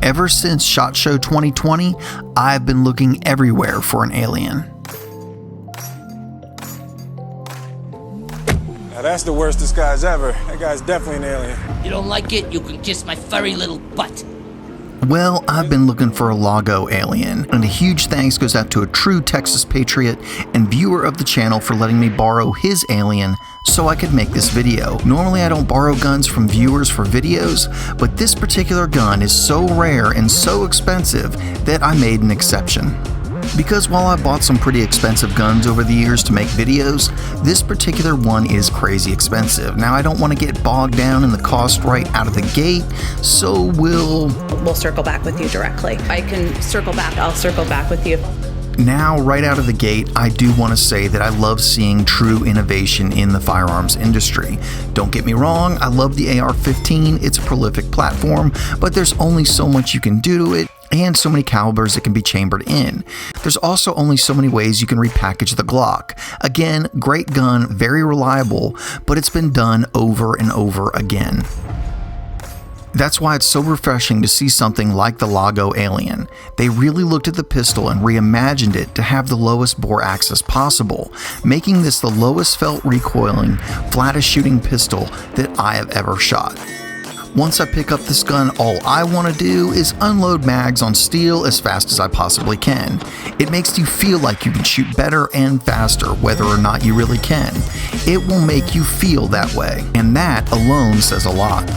Ever since SHOT Show 2020, I've been looking everywhere for an alien. Now that's the worst disguise ever. That guy's definitely an alien. You don't like it? You can kiss my furry little butt. Well, I've been looking for a Laugo Alien, and a huge thanks goes out to a true Texas patriot and viewer of the channel for letting me borrow his alien so I could make this video. Normally I don't borrow guns from viewers for videos, but this particular gun is so rare and so expensive that I made an exception. Because while I bought some pretty expensive guns over the years to make videos, this particular one is crazy expensive. Now I don't want to get bogged down in the cost right out of the gate, so we'll circle back with you directly. I can circle back, I'll circle back with you. Now, right out of the gate, I do want to say that I love seeing true innovation in the firearms industry. Don't get me wrong, I love the AR-15, it's a prolific platform, but there's only so much you can do to it, and so many calibers it can be chambered in. There's also only so many ways you can repackage the Glock. Again, great gun, very reliable, but it's been done over and over again. That's why it's so refreshing to see something like the Laugo Alien. They really looked at the pistol and reimagined it to have the lowest bore axis possible, making this the lowest felt recoiling, flattest shooting pistol that I have ever shot. Once I pick up this gun, all I want to do is unload mags on steel as fast as I possibly can. It makes you feel like you can shoot better and faster, whether or not you really can. It will make you feel that way, and that alone says a lot.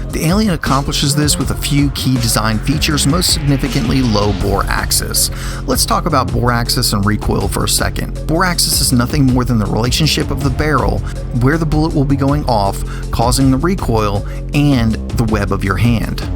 The Alien accomplishes this with a few key design features, most significantly low bore axis. Let's talk about bore axis and recoil for a second. Bore axis is nothing more than the relationship of the barrel, where the bullet will be going off, causing the recoil, and the web of your hand.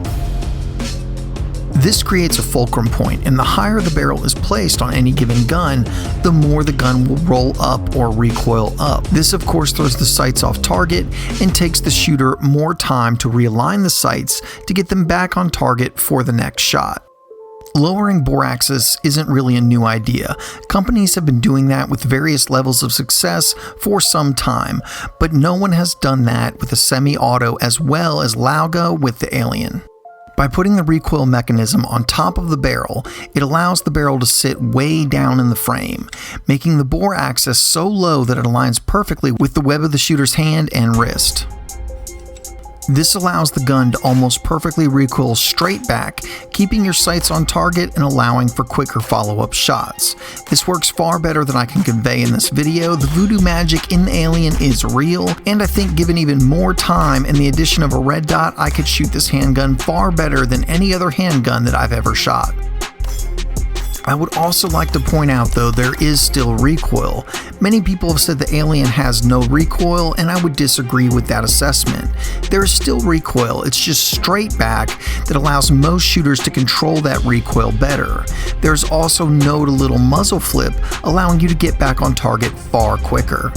This creates a fulcrum point, and the higher the barrel is placed on any given gun, the more the gun will roll up or recoil up. This of course throws the sights off target and takes the shooter more time to realign the sights to get them back on target for the next shot. Lowering bore axis isn't really a new idea. Companies have been doing that with various levels of success for some time, but no one has done that with a semi-auto as well as Laugo with the Alien. By putting the recoil mechanism on top of the barrel, it allows the barrel to sit way down in the frame, making the bore axis so low that it aligns perfectly with the web of the shooter's hand and wrist. This allows the gun to almost perfectly recoil straight back, keeping your sights on target and allowing for quicker follow-up shots. This works far better than I can convey in this video. The voodoo magic in the Alien is real, and I think given even more time and the addition of a red dot, I could shoot this handgun far better than any other handgun that I've ever shot. I would also like to point out though there is still recoil. Many people have said the Alien has no recoil, and I would disagree with that assessment. There is still recoil, it's just straight back that allows most shooters to control that recoil better. There's also no to little muzzle flip, allowing you to get back on target far quicker.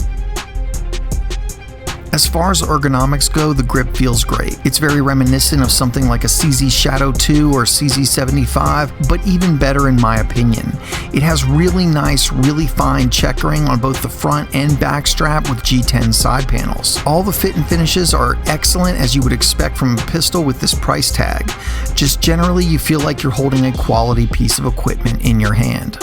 As far as ergonomics go, the grip feels great. It's very reminiscent of something like a CZ Shadow 2 or CZ75, but even better in my opinion. It has really nice, really fine checkering on both the front and back strap with G10 side panels. All the fit and finishes are excellent as you would expect from a pistol with this price tag. Just generally you feel like you're holding a quality piece of equipment in your hand.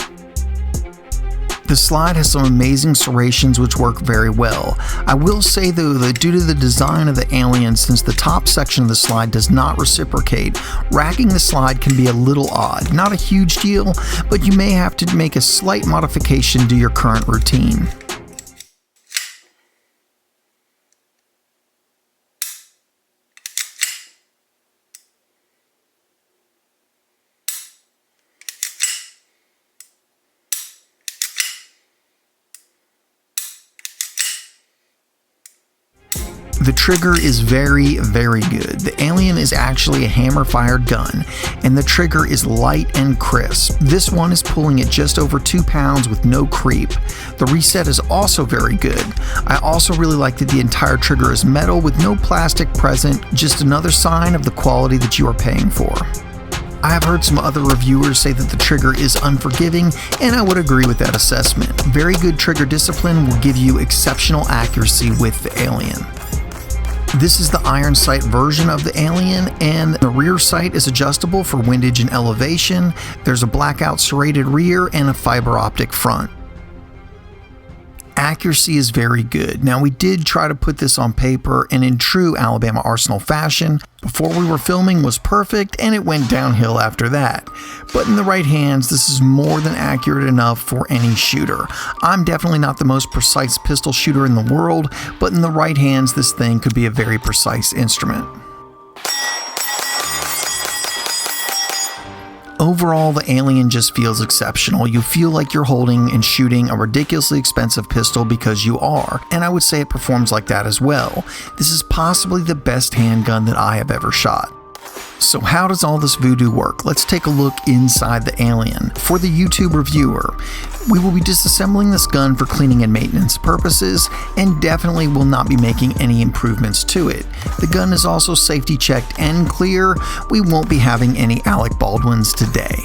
The slide has some amazing serrations which work very well. I will say though that due to the design of the Alien, since the top section of the slide does not reciprocate, racking the slide can be a little odd. Not a huge deal, but you may have to make a slight modification to your current routine. The trigger is very, very good. The Alien is actually a hammer-fired gun, and the trigger is light and crisp. This one is pulling at just over 2 pounds with no creep. The reset is also very good. I also really like that the entire trigger is metal with no plastic present, just another sign of the quality that you are paying for. I have heard some other reviewers say that the trigger is unforgiving, and I would agree with that assessment. Very good trigger discipline will give you exceptional accuracy with the Alien. This is the iron sight version of the Alien, and the rear sight is adjustable for windage and elevation. There's a blackout serrated rear and a fiber optic front. Accuracy is very good. Now, we did try to put this on paper, and in true Alabama Arsenal fashion, before we were filming was perfect and it went downhill after that. But in the right hands, this is more than accurate enough for any shooter. I'm definitely not the most precise pistol shooter in the world, but in the right hands, this thing could be a very precise instrument. Overall, the Alien just feels exceptional. You feel like you're holding and shooting a ridiculously expensive pistol because you are, and I would say it performs like that as well. This is possibly the best handgun that I have ever shot. So how does all this voodoo work? Let's take a look inside the Alien. For the YouTube reviewer, we will be disassembling this gun for cleaning and maintenance purposes, and definitely will not be making any improvements to it. The gun is also safety checked and clear. We won't be having any Alec Baldwins today.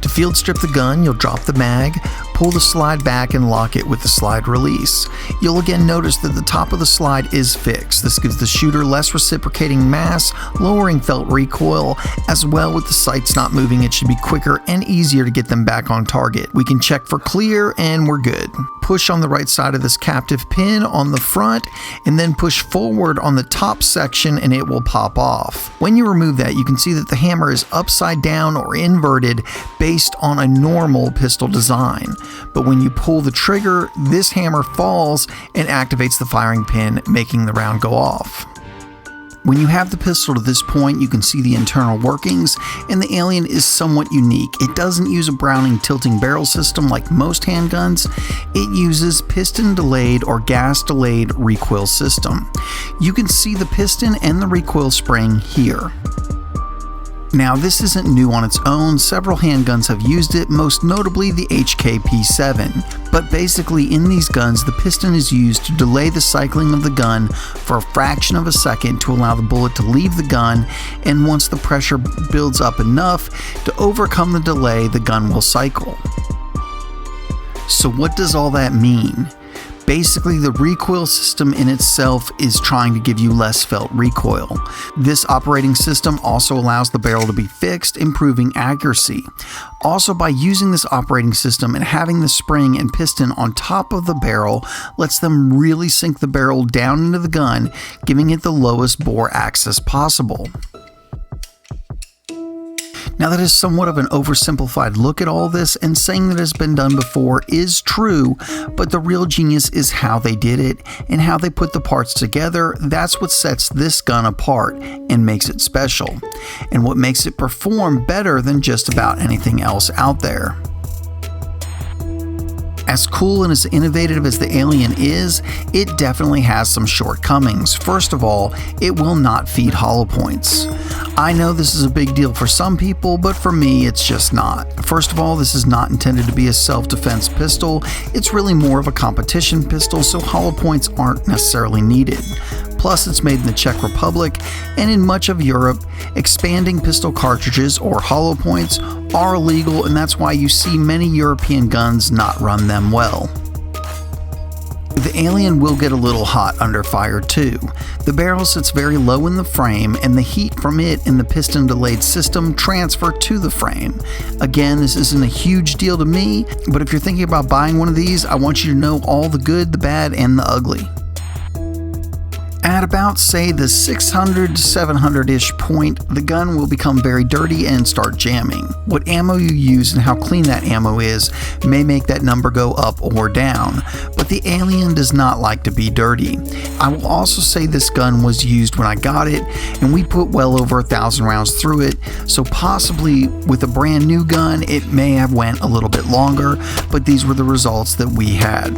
To field strip the gun, you'll drop the mag, pull the slide back and lock it with the slide release. You'll again notice that the top of the slide is fixed. This gives the shooter less reciprocating mass, lowering felt recoil. As well, with the sights not moving, it should be quicker and easier to get them back on target. We can check for clear and we're good. Push on the right side of this captive pin on the front, and then push forward on the top section and it will pop off. When you remove that, you can see that the hammer is upside down or inverted based on a normal pistol design. But when you pull the trigger, this hammer falls and activates the firing pin, making the round go off. When you have the pistol to this point, you can see the internal workings, and the Alien is somewhat unique. It doesn't use a Browning tilting barrel system like most handguns. It uses piston-delayed or gas-delayed recoil system. You can see the piston and the recoil spring here. Now, this isn't new on its own. Several handguns have used it, most notably the HKP7. But basically, in these guns, the piston is used to delay the cycling of the gun for a fraction of a second to allow the bullet to leave the gun, and once the pressure builds up enough to overcome the delay, the gun will cycle. So what does all that mean? Basically, the recoil system in itself is trying to give you less felt recoil. This operating system also allows the barrel to be fixed, improving accuracy. Also, by using this operating system and having the spring and piston on top of the barrel, lets them really sink the barrel down into the gun, giving it the lowest bore access possible. Now, that is somewhat of an oversimplified look at all this, and saying that it's been done before is true, but the real genius is how they did it and how they put the parts together. That's what sets this gun apart and makes it special, and what makes it perform better than just about anything else out there. As cool and as innovative as the Alien is, it definitely has some shortcomings. First of all, it will not feed hollow points. I know this is a big deal for some people, but for me, it's just not. First of all, this is not intended to be a self-defense pistol. It's really more of a competition pistol, so hollow points aren't necessarily needed. Plus, it's made in the Czech Republic, and in much of Europe, expanding pistol cartridges or hollow points are illegal, and that's why you see many European guns not run them well. The Alien will get a little hot under fire too. The barrel sits very low in the frame, and the heat from it and the piston delayed system transfer to the frame. Again, this isn't a huge deal to me, but if you're thinking about buying one of these, I want you to know all the good, the bad, and the ugly. At about, say, the 600 to 700-ish point, the gun will become very dirty and start jamming. What ammo you use and how clean that ammo is may make that number go up or down, but the Alien does not like to be dirty. I will also say this gun was used when I got it, and we put well over 1,000 rounds through it, so possibly with a brand new gun, it may have went a little bit longer, but these were the results that we had.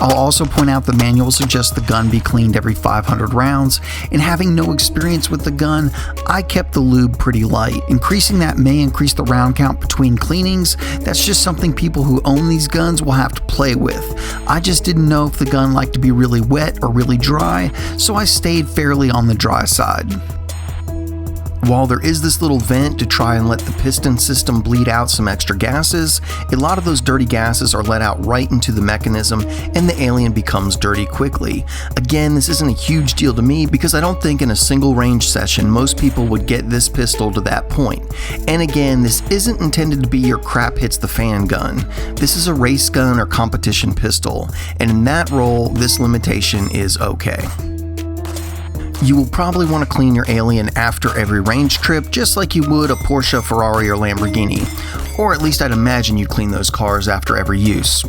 I'll also point out the manual suggests the gun be cleaned every 500 rounds, and having no experience with the gun, I kept the lube pretty light. Increasing that may increase the round count between cleanings. That's just something people who own these guns will have to play with. I just didn't know if the gun liked to be really wet or really dry, so I stayed fairly on the dry side. While there is this little vent to try and let the piston system bleed out some extra gases, a lot of those dirty gases are let out right into the mechanism and the alien becomes dirty quickly. Again, this isn't a huge deal to me because I don't think in a single range session most people would get this pistol to that point. And again, this isn't intended to be your crap hits the fan gun. This is a race gun or competition pistol, and in that role, this limitation is okay. You will probably want to clean your Alien after every range trip, just like you would a Porsche, Ferrari, or Lamborghini. Or at least I'd imagine you'd clean those cars after every use.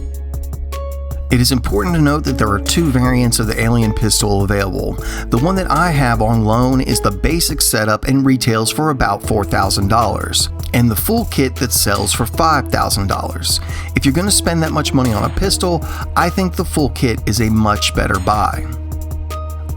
It is important to note that there are two variants of the Alien pistol available. The one that I have on loan is the basic setup and retails for about $4,000, and the full kit that sells for $5,000. If you're going to spend that much money on a pistol, I think the full kit is a much better buy.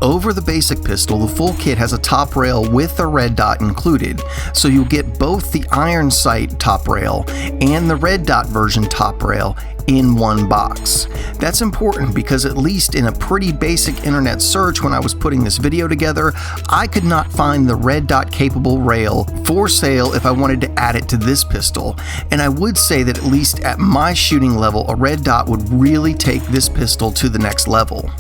Over the basic pistol, the full kit has a top rail with a red dot included, so you'll get both the iron sight top rail and the red dot version top rail in one box. That's important because at least in a pretty basic internet search when I was putting this video together, I could not find the red dot capable rail for sale if I wanted to add it to this pistol, and I would say that at least at my shooting level, a red dot would really take this pistol to the next level.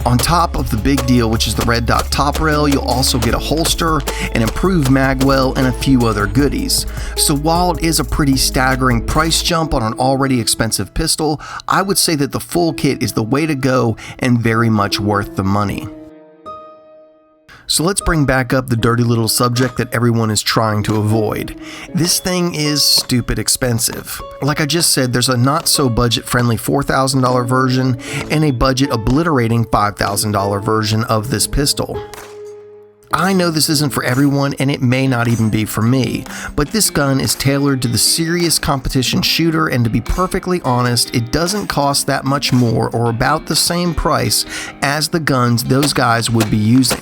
On top of the big deal, which is the red dot top rail, you'll also get a holster, an improved magwell, and a few other goodies. So while it is a pretty staggering price jump on an already expensive pistol, I would say that the full kit is the way to go and very much worth the money. So let's bring back up the dirty little subject that everyone is trying to avoid. This thing is stupid expensive. Like I just said, there's a not so budget friendly $4,000 version and a budget obliterating $5,000 version of this pistol. I know this isn't for everyone and it may not even be for me, but this gun is tailored to the serious competition shooter, and to be perfectly honest, it doesn't cost that much more or about the same price as the guns those guys would be using.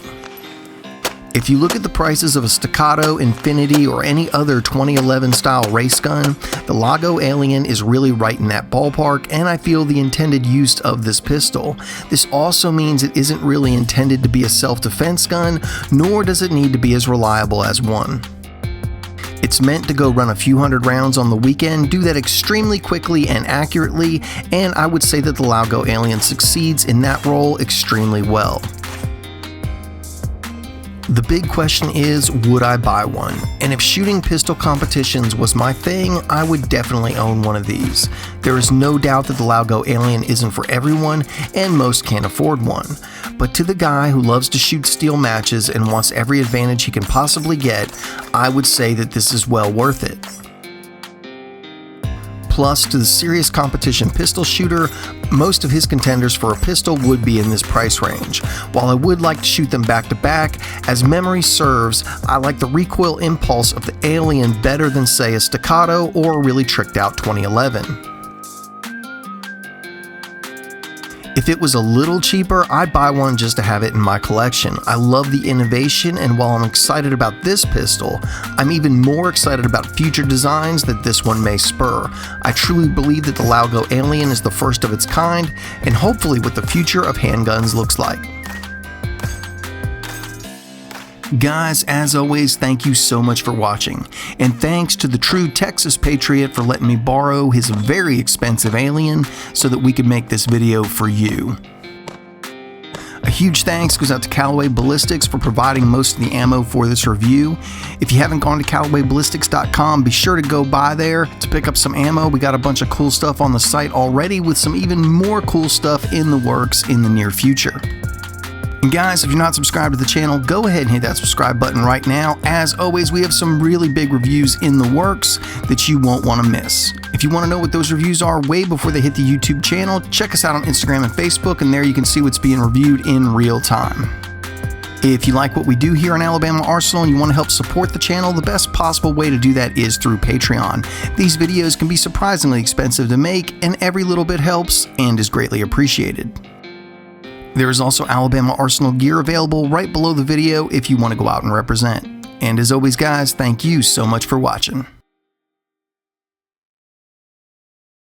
If you look at the prices of a Staccato, Infinity, or any other 2011 style race gun, the Laugo Alien is really right in that ballpark, and I feel the intended use of this pistol. This also means it isn't really intended to be a self-defense gun, nor does it need to be as reliable as one. It's meant to go run a few hundred rounds on the weekend, do that extremely quickly and accurately, and I would say that the Laugo Alien succeeds in that role extremely well. The big question is, would I buy one? And if shooting pistol competitions was my thing, I would definitely own one of these. There is no doubt that the Laugo Alien isn't for everyone, and most can't afford one. But to the guy who loves to shoot steel matches and wants every advantage he can possibly get, I would say that this is well worth it. Plus, to the serious competition pistol shooter, most of his contenders for a pistol would be in this price range. While I would like to shoot them back to back, as memory serves, I like the recoil impulse of the Alien better than, say, a Staccato or a really tricked out 2011. If it was a little cheaper, I'd buy one just to have it in my collection. I love the innovation, and while I'm excited about this pistol, I'm even more excited about future designs that this one may spur. I truly believe that the Laugo Alien is the first of its kind, and hopefully what the future of handguns looks like. Guys, as always, thank you so much for watching, and thanks to the true Texas Patriot for letting me borrow his very expensive Alien so that we could make this video for you. A huge thanks goes out to Callaway Ballistics for providing most of the ammo for this review. If you haven't gone to CallawayBallistics.com, be sure to go by there to pick up some ammo. We got a bunch of cool stuff on the site already, with some even more cool stuff in the works in the near future. And guys, if you're not subscribed to the channel, go ahead and hit that subscribe button right now. As always, we have some really big reviews in the works that you won't want to miss. If you want to know what those reviews are way before they hit the YouTube channel, check us out on Instagram and Facebook, and there you can see what's being reviewed in real time. If you like what we do here on Alabama Arsenal and you want to help support the channel, the best possible way to do that is through Patreon. These videos can be surprisingly expensive to make, and every little bit helps and is greatly appreciated. There is also Alabama Arsenal gear available right below the video if you want to go out and represent. And as always, guys, thank you so much for watching.